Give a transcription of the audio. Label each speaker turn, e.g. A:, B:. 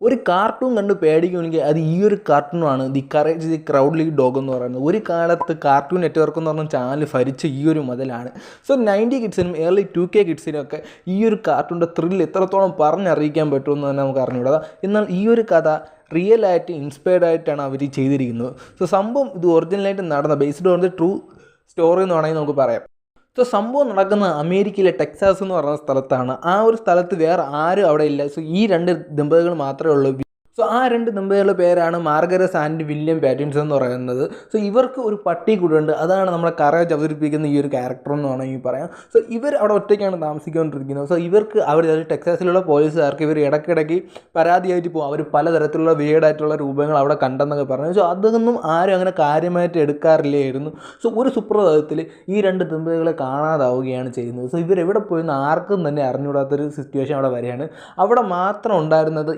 A: ഒരു കാർട്ടൂൺ കണ്ട് പേടിക്കുമെങ്കിൽ അത് ഈ ഒരു കാർട്ടൂണാണ് ദി കറേജ് ദി ക്രൗഡ്ലി ഡോഗ് എന്ന് പറയുന്നത്. ഒരു കാലത്ത് കാർട്ടൂൺ നെറ്റ്വർക്ക് എന്ന് പറഞ്ഞ ചാനൽ ഭരിച്ച ഈ ഒരു മുതലാണ്. സോ 90 കിഡ്സിനും ഏർലി 2K കിഡ്സിനും ഒക്കെ ഈ ഒരു കാർട്ടൂണിൻ്റെ ത്രില്ല് എത്രത്തോളം പറഞ്ഞറിയിക്കാൻ പറ്റുമെന്ന് തന്നെ നമുക്ക് അറിഞ്ഞുകൂടാ. എന്നാൽ ഈ ഒരു കഥ റിയലായിട്ട് ഇൻസ്പയർഡ് ആയിട്ടാണ് അവർ ചെയ്തിരിക്കുന്നത്. സോ സംഭവം ഇത് ഒറിജിനലായിട്ട് നടന്ന based on the true story എന്ന് വേണമെങ്കിൽ നമുക്ക് പറയാം. സോ സംഭവം നടക്കുന്നത് അമേരിക്കയിലെ ടെക്സാസ് എന്ന് പറയുന്ന സ്ഥലത്താണ്. ആ ഒരു സ്ഥലത്ത് വേറെ ആരും അവിടെ ഇല്ല. സോ ഈ രണ്ട് ദമ്പതികൾ മാത്രമേ ഉള്ളൂ. സോ ആ രണ്ട് ദമ്പതികളുടെ പേരാണ് മാർഗരസ് ആൻഡ് വില്യം പാറ്റിൻസൺ എന്ന് പറയുന്നത്. സോ ഇവർക്ക് ഒരു പട്ടി കൂടെയുണ്ട്. അതാണ് നമ്മുടെ കറേജ് അവതരിപ്പിക്കുന്ന ഈ ഒരു ക്യാരക്ടർ എന്ന് വേണമെങ്കിൽ പറയാം. സോ ഇവർ അവിടെ ഒറ്റയ്ക്കാണ് താമസിച്ചുകൊണ്ടിരിക്കുന്നത്. സോ ഇവർക്ക് അവർ ടെക്സാസിലുള്ള പോലീസുകാർക്ക് ഇവർ ഇടയ്ക്കിടയ്ക്ക് പരാതിയായിട്ട് പോകും. അവർ പലതരത്തിലുള്ള വീടായിട്ടുള്ള രൂപങ്ങൾ അവിടെ കണ്ടെന്നൊക്കെ പറഞ്ഞു. സോ അതൊന്നും ആരും അങ്ങനെ കാര്യമായിട്ട് എടുക്കാറില്ലായിരുന്നു. സോ ഒരു സുപ്രഭാതത്തിൽ ഈ രണ്ട് ദമ്പതികളെ കാണാതാവുകയാണ് ചെയ്യുന്നത്. സോ ഇവരെവിടെ പോയെന്ന് ആർക്കും തന്നെ അറിഞ്ഞുകൂടാത്തൊരു സിറ്റുവേഷൻ അവിടെ വരികയാണ്. അവിടെ മാത്രം ഉണ്ടായിരുന്നത്